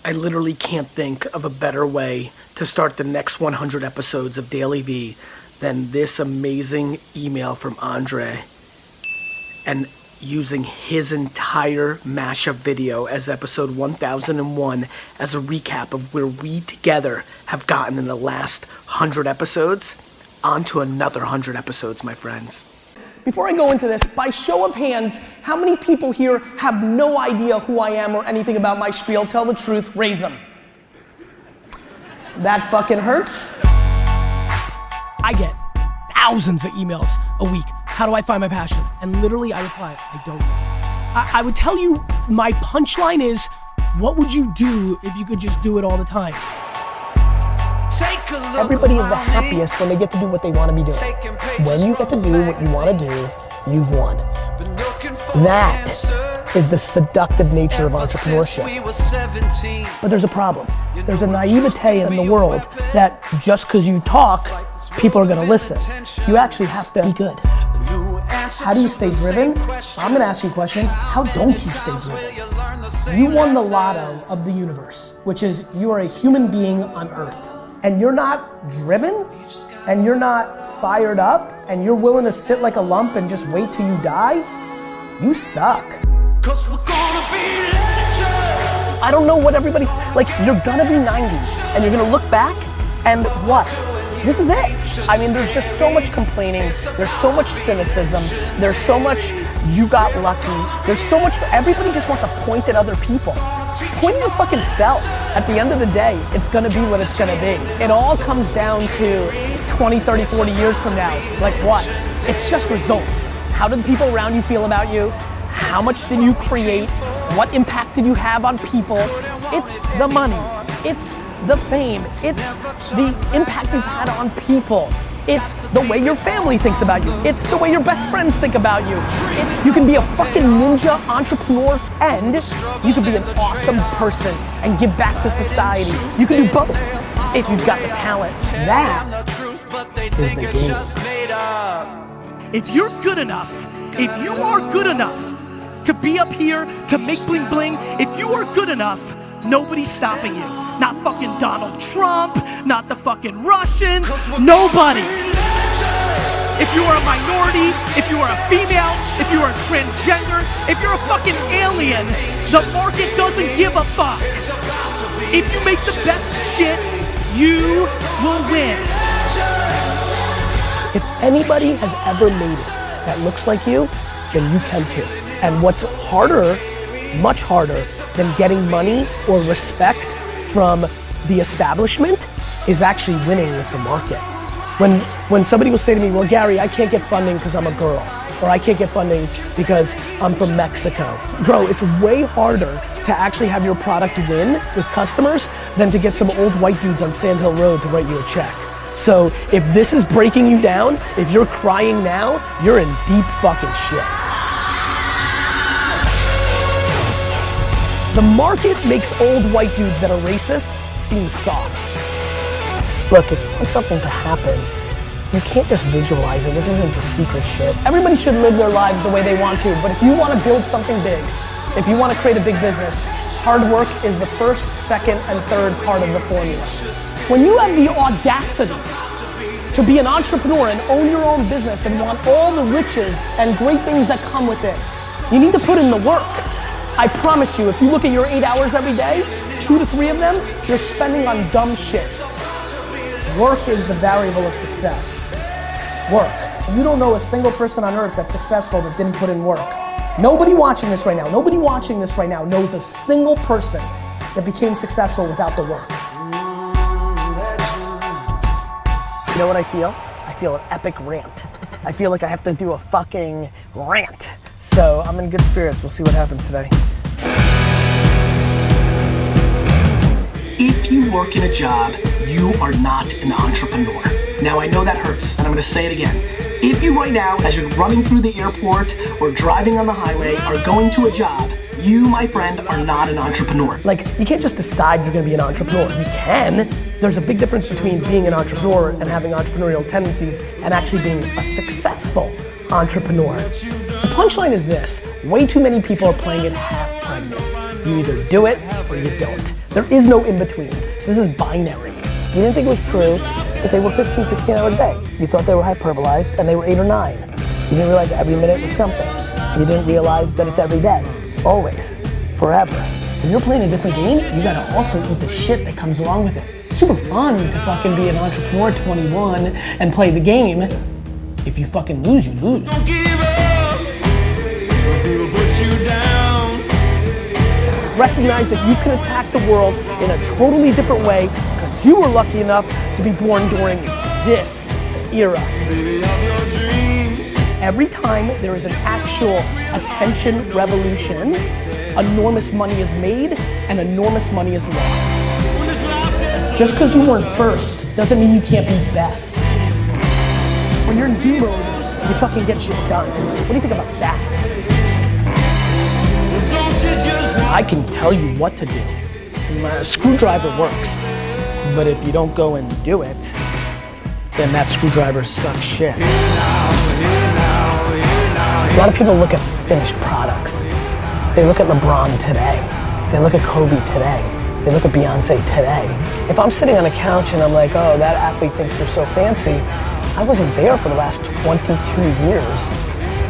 I literally can't think of a better way to start the next 100 episodes of Daily V than this amazing email from Andre and using his entire mashup video as episode 1001 as a recap of where we together have gotten in the last 100 episodes onto another 100 episodes, my friends. Before I go into this, by show of hands, how many people here have no idea who I am or anything about my spiel? Tell the truth, raise them. That fucking hurts. I get thousands of emails a week. How do I find my passion? And literally I reply, I don't know. I would tell you, my punchline is, what would you do if you could just do it all the time? Everybody is the happiest when they get to do what they want to be doing. When you get to do what you want to do, you've won. That is the seductive nature of entrepreneurship. But there's a problem. There's a naivete in the world that just because you talk, people are going to listen. You actually have to be good. How do you stay driven? I'm going to ask you a question. How don't you stay driven? You won the lotto of the universe, which is you are a human being on earth. And you're not driven, and you're not fired up, and you're willing to sit like a lump and just wait till you die, you suck. I don't know what everybody, like, you're gonna be 90s, and you're gonna look back, and what? This is it. I mean, there's just so much complaining, there's so much cynicism, there's so much you got lucky, there's so much, everybody just wants to point at other people. Point your fucking self. At the end of the day, it's gonna be what it's gonna be. It all comes down to 20, 30, 40 years from now. Like what? It's just results. How did the people around you feel about you? How much did you create? What impact did you have on people? It's the money. It's the fame. It's the impact you've had on people. It's the way your family thinks about you. It's the way your best friends think about you. You can be a fucking ninja entrepreneur and you can be an awesome person and give back to society. You can do both if you've got the talent. That is the game. If you're good enough, if you are good enough to be up here, to make bling bling, if you are good enough, nobody's stopping you. Not fucking Donald Trump, not the fucking Russians, nobody. If you are a minority, if you are a female, if you are a transgender, if you're a fucking alien, the market doesn't give a fuck. If you make the best shit, you will win. If anybody has ever made it that looks like you, then you can too. And what's harder, much harder than getting money or respect from the establishment is actually winning with the market. When somebody will say to me, well, Gary, I can't get funding because I'm a girl, or I can't get funding because I'm from Mexico. Bro, it's way harder to actually have your product win with customers than to get some old white dudes on Sand Hill Road to write you a check. So if this is breaking you down, if you're crying now, you're in deep fucking shit. The market makes old white dudes that are racists seem soft. Look, if you want something to happen, you can't just visualize it. This isn't the secret shit. Everybody should live their lives the way they want to, but if you want to build something big, if you want to create a big business, hard work is the first, second, and third part of the formula. When you have the audacity to be an entrepreneur and own your own business and want all the riches and great things that come with it, you need to put in the work. I promise you, if you look at your 8 hours every day, 2 to 3 of them, you're spending on dumb shit. Work is the variable of success. Work. You don't know a single person on earth that's successful that didn't put in work. Nobody watching this right now knows a single person that became successful without the work. You know what I feel? I feel an epic rant. I feel like I have to do a fucking rant. So I'm in good spirits. We'll see what happens today. If you work in a job, you are not an entrepreneur. Now I know that hurts, and I'm gonna say it again. If you right now, as you're running through the airport or driving on the highway, are going to a job, you, my friend, are not an entrepreneur. Like, you can't just decide you're gonna be an entrepreneur. You can. There's a big difference between being an entrepreneur and having entrepreneurial tendencies and actually being a successful entrepreneur. The punchline is this: way too many people are playing it half pregnant. You either do it or you don't. There is no in-betweens. This is binary. You didn't think it was true that they were 15, 16 hours a day. You thought they were hyperbolized and they were 8 or 9. You didn't realize every minute was something. You didn't realize that it's every day, always, forever. When you're playing a different game, you gotta also eat the shit that comes along with it. It's super fun to fucking be an entrepreneur at 21 and play the game. If you fucking lose, you lose. Don't give up when people put you down. Recognize that you can attack the world in a totally different way because you were lucky enough to be born during this era. Baby, of your dreams. Every time there is an actual attention revolution, enormous money is made and enormous money is lost. When this life gets Just because you weren't first doesn't mean you can't be best. When you're in D mode, you fucking get shit done. What do you think about that? don't you just want I can tell you what to do. A screwdriver works, but if you don't go and do it, then that screwdriver sucks shit. A lot of people look at finished products. They look at LeBron today. They look at Kobe today. They look at Beyonce today. If I'm sitting on a couch and I'm like, oh, that athlete thinks they're so fancy, I wasn't there for the last 22 years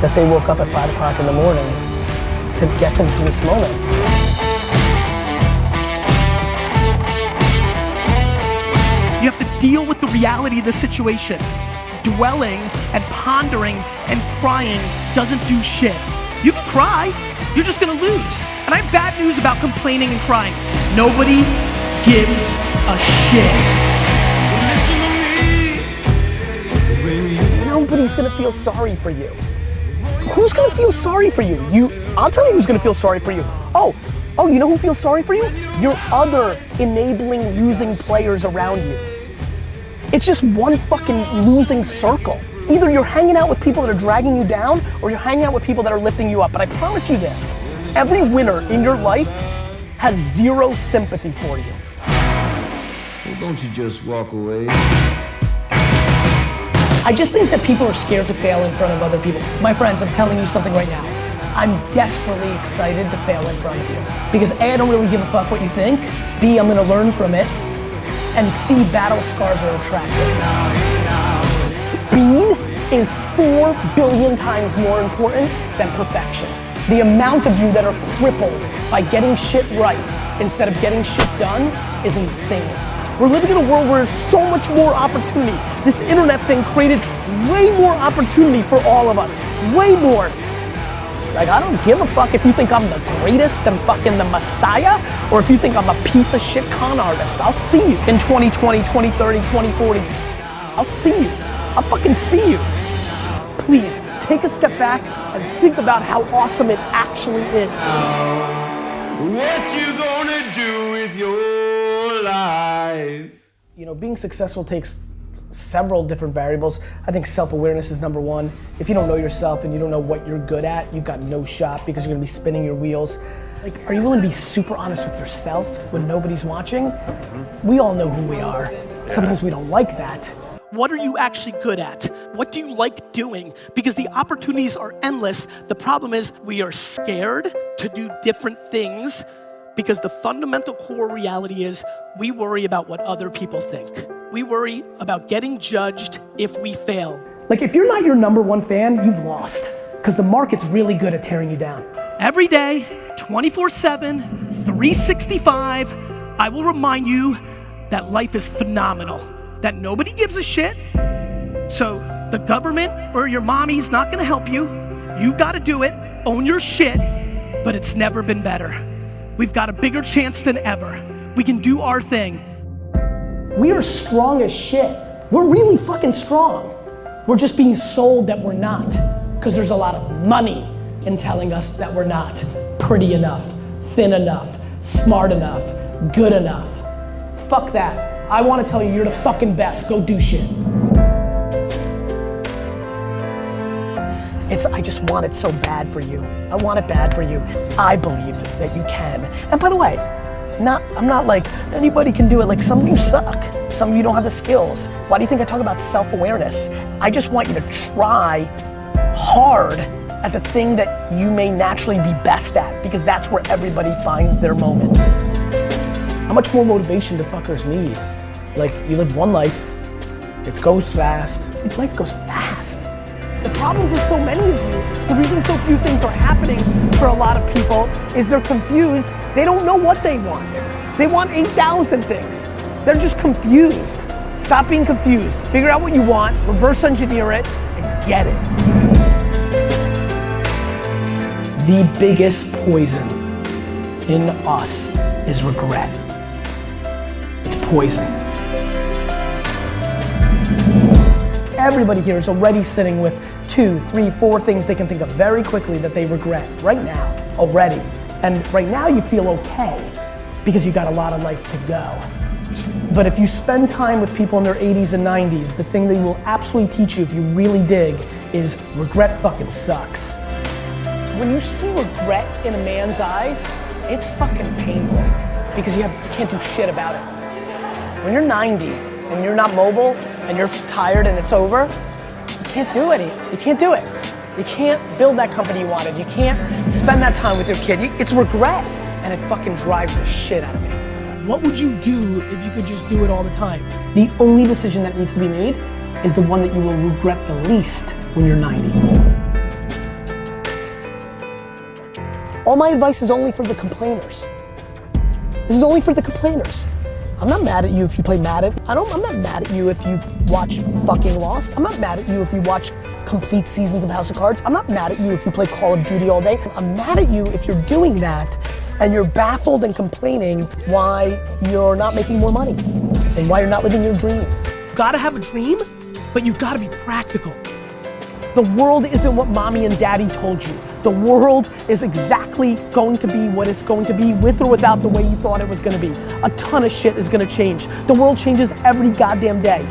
that they woke up at 5 o'clock in the morning to get them to this moment. You have to deal with the reality of the situation. Dwelling and pondering and crying doesn't do shit. You can cry, you're just gonna lose. And I have bad news about complaining and crying. Nobody gives a shit. listen to me. When you Nobody's gonna feel sorry for you. Who's gonna feel sorry for you? I'll tell you who's gonna feel sorry for you. Oh, you know who feels sorry for you? Your other enabling losing players around you. It's just one fucking losing circle. Either you're hanging out with people that are dragging you down or you're hanging out with people that are lifting you up. But I promise you this, every winner in your life has zero sympathy for you. well, don't you just walk away? I just think that people are scared to fail in front of other people. My friends, I'm telling you something right now. I'm desperately excited to fail in front of you. Because A, I don't really give a fuck what you think. B, I'm gonna learn from it. And C, battle scars are attractive. Speed is 4 billion times more important than perfection. The amount of you that are crippled by getting shit right instead of getting shit done is insane. We're living in a world where there's so much more opportunity. This internet thing created way more opportunity for all of us. Way more. Like, I don't give a fuck if you think I'm the greatest and fucking the messiah, or if you think I'm a piece of shit con artist. I'll see you in 2020, 2030, 2040. I'll see you. I'll fucking see you. Please, take a step back and think about how awesome it actually is. What you gonna do with your life? You know, being successful takes several different variables. I think self-awareness is number one. If you don't know yourself and you don't know what you're good at, you've got no shot because you're gonna be spinning your wheels. Like, are you willing to be super honest with yourself when nobody's watching? We all know who we are. Sometimes we don't like that. What are you actually good at? What do you like doing? Because the opportunities are endless. The problem is we are scared to do different things because the fundamental core reality is we worry about what other people think. We worry about getting judged if we fail. Like, if you're not your number one fan, you've lost. Because the market's really good at tearing you down. Every day, 24/7, 365, I will remind you that life is phenomenal, that nobody gives a shit. So the government or your mommy's not gonna help you. You've gotta do it, own your shit, but it's never been better. We've got a bigger chance than ever. We can do our thing. We are strong as shit. We're really fucking strong. We're just being sold that we're not. Because there's a lot of money in telling us that we're not pretty enough, thin enough, smart enough, good enough. Fuck that. I want to tell you you're the fucking best. Go do shit. I just want it so bad for you. I want it bad for you. I believe that you can. And by the way, I'm not like, anybody can do it. Like, some of you suck. Some of you don't have the skills. Why do you think I talk about self-awareness? I just want you to try hard at the thing that you may naturally be best at, because that's where everybody finds their moment. How much more motivation do fuckers need? Like, you live one life, it goes fast. Life goes fast. The problem for so many of you, the reason so few things are happening for a lot of people is they're confused. They don't know what they want. They want 8,000 things. They're just confused. Stop being confused. Figure out what you want, reverse engineer it, and get it. The biggest poison in us is regret. It's poison. Everybody here is already sitting with 2, 3, 4 things they can think of very quickly that they regret right now, already. And right now you feel okay because you got a lot of life to go. But if you spend time with people in their 80s and 90s, the thing they will absolutely teach you if you really dig is regret fucking sucks. When you see regret in a man's eyes, it's fucking painful because you can't do shit about it. When you're 90 and you're not mobile and you're tired and it's over, you can't do it. You can't do it. You can't build that company you wanted. You can't spend that time with your kid. It's regret, and it fucking drives the shit out of me. What would you do if you could just do it all the time? The only decision that needs to be made is the one that you will regret the least when you're 90. All my advice is only for the complainers. This is only for the complainers. I'm not mad at you if you play Madden. I'm not mad at you if you watch fucking Lost. I'm not mad at you if you watch complete seasons of House of Cards. I'm not mad at you if you play Call of Duty all day. I'm mad at you if you're doing that and you're baffled and complaining why you're not making more money and why you're not living your dreams. You gotta have a dream, but you gotta be practical. The world isn't what mommy and daddy told you. The world is exactly going to be what it's going to be, with or without the way you thought it was gonna be. A ton of shit is gonna change. The world changes every goddamn day.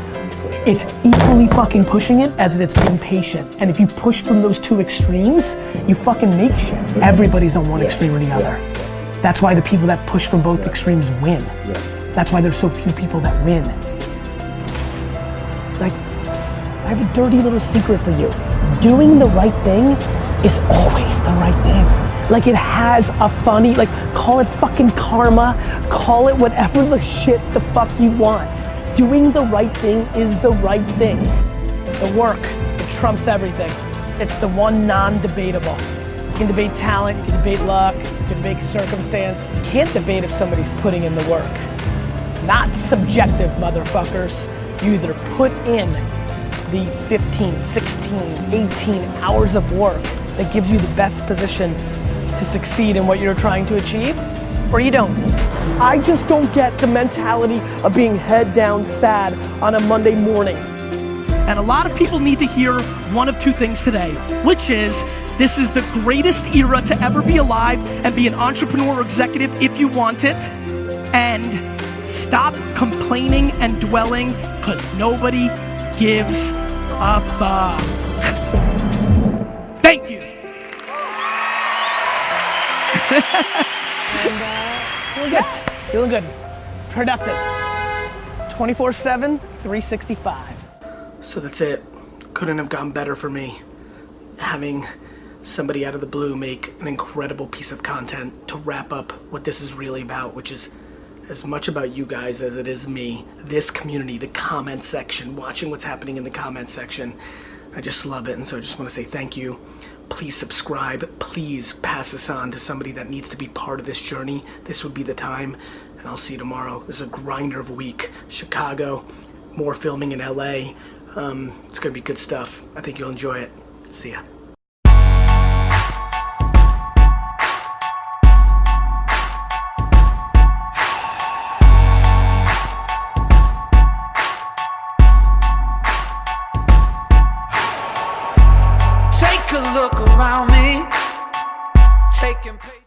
It's equally fucking pushing it as it's being patient. And if you push from those two extremes, you fucking make shit. Everybody's on one extreme or the other. That's why the people that push from both extremes win. That's why there's so few people that win. Like, I have a dirty little secret for you. Doing the right thing is always the right thing. Like, it has a funny, like, call it fucking karma, call it whatever the shit the fuck you want. Doing the right thing is the right thing. The work, it trumps everything. It's the one non-debatable. You can debate talent, you can debate luck, you can debate circumstance. You can't debate if somebody's putting in the work. Not subjective, motherfuckers. You either put in the 15, 16, 18 hours of work that gives you the best position to succeed in what you're trying to achieve, or you don't. I just don't get the mentality of being head down sad on a Monday morning. And a lot of people need to hear one of two things today, which is, this is the greatest era to ever be alive and be an entrepreneur or executive if you want it. And stop complaining and dwelling, because nobody gives a fuck. Thank you. Feeling good. Feeling good. Productive. 24/7, 365. So that's it. Couldn't have gone better for me. Having somebody out of the blue make an incredible piece of content to wrap up what this is really about, which is as much about you guys as it is me. This community, the comment section, watching what's happening in the comment section. I just love it, and so I just want to say thank you. Please subscribe. Please pass this on to somebody that needs to be part of this journey. This would be the time, and I'll see you tomorrow. This is a grinder of a week. Chicago, more filming in LA. It's gonna be good stuff. I think you'll enjoy it. See ya. Take a look around me, taking pictures.